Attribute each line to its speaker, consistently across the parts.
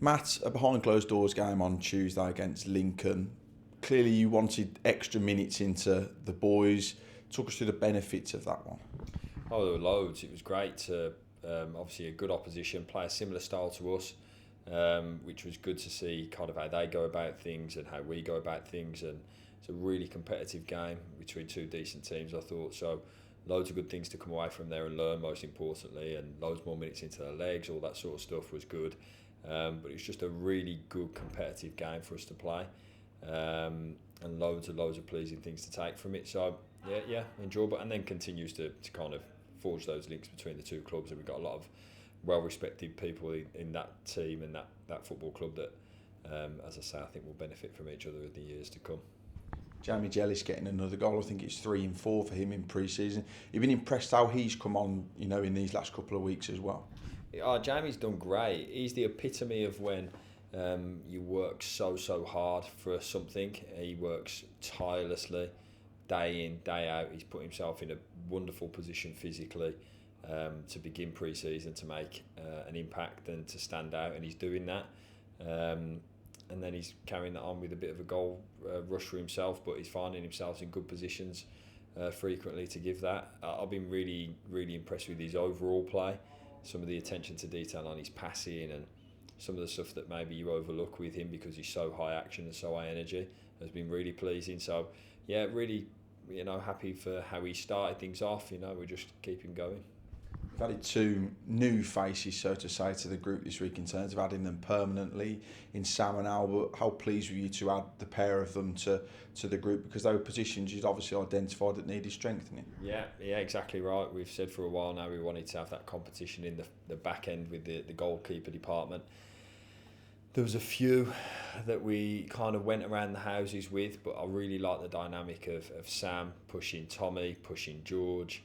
Speaker 1: Matt, a behind closed doors game on Tuesday against Lincoln. Clearly you wanted extra minutes into the boys. Talk us through the benefits of that one.
Speaker 2: Oh, there were loads. It was great to, obviously a good opposition, play a similar style to us, which was good to see kind of how they go about things and how we go about things. And it's a really competitive game between two decent teams, I thought. So loads of good things to come away from there and learn, most importantly, and loads more minutes into their legs, all that sort of stuff was good. But it was just a really good competitive game for us to play, and loads of pleasing things to take from it. So yeah, enjoyable, and then continues to kind of forge those links between the two clubs. And we've got a lot of well-respected people in that team and that football club that, as I say, I think will benefit from each other in the years to come.
Speaker 1: Jamie Jellis getting another goal. I think it's 3 and 4 for him in pre-season. You've been impressed how he's come on, in these last couple of weeks as well.
Speaker 2: Jamie's done great. He's the epitome of when you work so hard for something. He works tirelessly, day in, day out. He's put himself in a wonderful position physically to begin pre-season, to make an impact and to stand out, and he's doing that. And then he's carrying that on with a bit of a goal rush for himself, but he's finding himself in good positions frequently to give that. I've been really impressed with his overall play. Some of the attention to detail on his passing and some of the stuff that maybe you overlook with him because he's so high action and so high energy has been really pleasing. So yeah, really, happy for how he started things off. We just keep him going.
Speaker 1: We've added 2 new faces, so to say, to the group this week in terms of adding them permanently in Sam and Albert. How pleased were you to add the pair of them to the group, because they were positions you'd obviously identified that needed strengthening?
Speaker 2: Yeah, exactly right. We've said for a while now we wanted to have that competition in the back end with the goalkeeper department. There was a few that we kind of went around the houses with, but I really like the dynamic of Sam pushing Tommy, pushing George,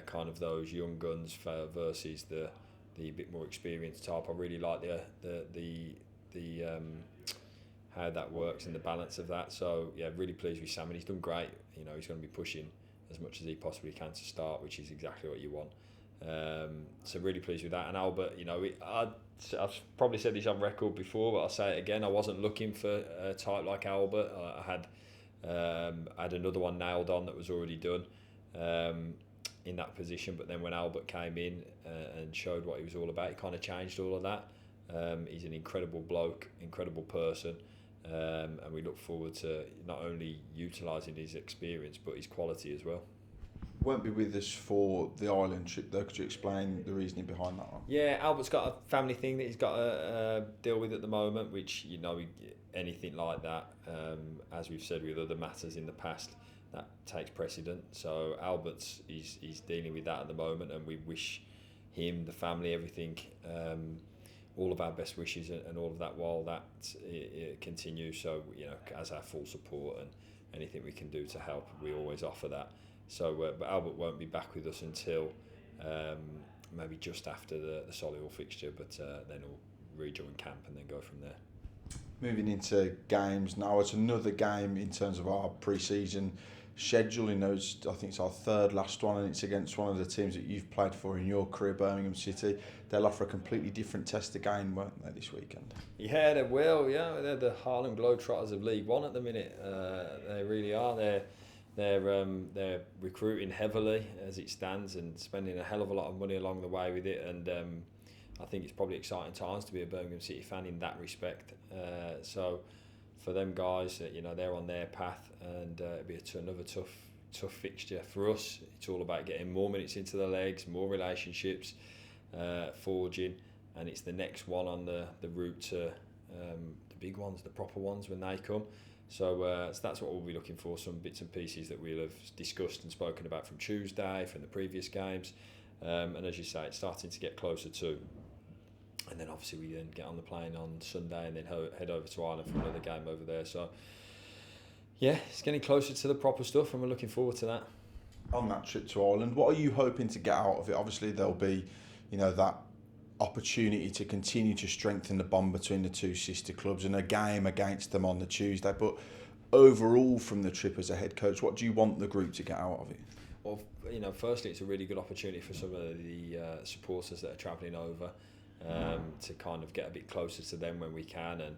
Speaker 2: kind of those young guns versus the bit more experienced type. I really like the how that works and the balance of that. So yeah, really pleased with Sam, and he's done great. He's going to be pushing as much as he possibly can to start, which is exactly what you want. So really pleased with that. And Albert, I've probably said this on record before, but I'll say it again. I wasn't looking for a type like Albert. I had another one nailed on that was already done in that position. But then when Albert came in and showed what he was all about, he kind of changed all of that. He's an incredible bloke, incredible person, and we look forward to not only utilising his experience but his quality as well.
Speaker 1: Won't be with us for the Ireland trip though. Could you explain the reasoning behind that one?
Speaker 2: Yeah, Albert's got a family thing that he's got to deal with at the moment, which anything like that, as we've said with other matters in the past, that takes precedent. So Albert's he's dealing with that at the moment, and we wish him, the family, everything, all of our best wishes and all of that while that it continues. So as our full support and anything we can do to help, we always offer that. So, but Albert won't be back with us until maybe just after the Solihull fixture, but then he'll rejoin camp and then go from there.
Speaker 1: Moving into games now, it's another game in terms of our pre-season schedule. I think it's our third last one, and it's against one of the teams that you've played for in your career, Birmingham City. They'll offer a completely different test again, won't they, this weekend?
Speaker 2: Yeah, they will. Yeah, they're the Harlem Globetrotters of League One at the minute. They really are. They're recruiting heavily as it stands and spending a hell of a lot of money along the way with it, and I think it's probably exciting times to be a Birmingham City fan in that respect. So for them guys, they're on their path, and it'll be another tough fixture for us. It's all about getting more minutes into the legs, more relationships, forging, and it's the next one on the route to the big ones, the proper ones when they come. So that's what we'll be looking for, some bits and pieces that we'll have discussed and spoken about from Tuesday, from the previous games. And as you say, it's starting to get closer to. And then obviously we then get on the plane on Sunday and then head over to Ireland for another game over there. So yeah, it's getting closer to the proper stuff, and we're looking forward to that.
Speaker 1: On that trip to Ireland, what are you hoping to get out of it? Obviously there'll be, that opportunity to continue to strengthen the bond between the two sister clubs and a game against them on the Tuesday. But overall, from the trip as a head coach, what do you want the group to get out of it?
Speaker 2: Well, firstly, it's a really good opportunity for some of the supporters that are travelling over to kind of get a bit closer to them when we can. And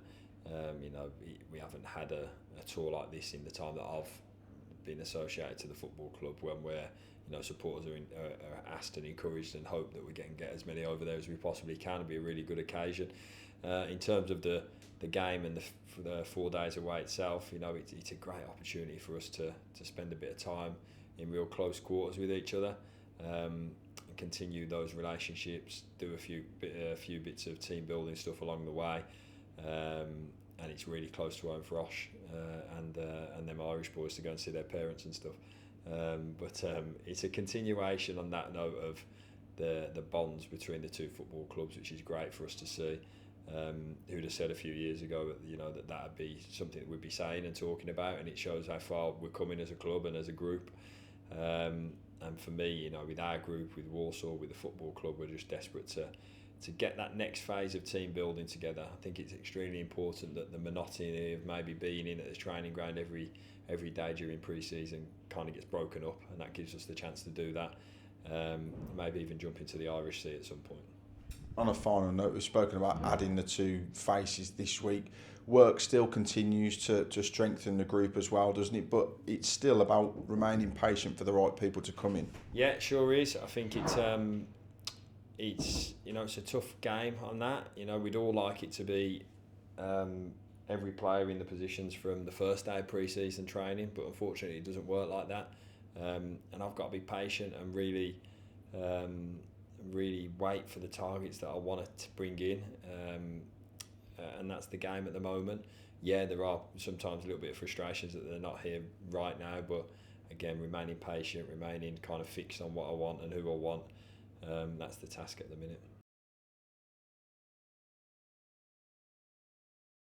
Speaker 2: we haven't had a tour like this in the time that I've been associated to the football club, when we're supporters are asked and encouraged and hope that we can get as many over there as we possibly can. It'll be a really good occasion. In terms of the game and the 4 days away itself, it's a great opportunity for us to spend a bit of time in real close quarters with each other, and continue those relationships, do a few bits of team building stuff along the way, and it's really close to home for Osh and them Irish boys to go and see their parents and stuff. But it's a continuation on that note of the bonds between the two football clubs, which is great for us to see. Who'd have said a few years ago that would be something that we'd be saying and talking about, and it shows how far we're coming as a club and as a group. And for me, with our group, with Walsall, with the football club, we're just desperate to get that next phase of team building together. I think it's extremely important that the monotony of maybe being in at the training ground every day during pre-season kind of gets broken up, and that gives us the chance to do that. Maybe even jump into the Irish Sea at some point.
Speaker 1: On a final note, we've spoken about adding the two faces this week. Work still continues to strengthen the group as well, doesn't it? But it's still about remaining patient for the right people to come in.
Speaker 2: Yeah, it sure is. I think it's a tough game on that. We'd all like it to be every player in the positions from the first day of pre-season training, but unfortunately it doesn't work like that. And I've got to be patient and really wait for the targets that I want to bring in, and that's the game at the moment. Yeah, there are sometimes a little bit of frustrations that they're not here right now, but again, remaining patient, remaining kind of fixed on what I want and who I want, that's the task at the minute.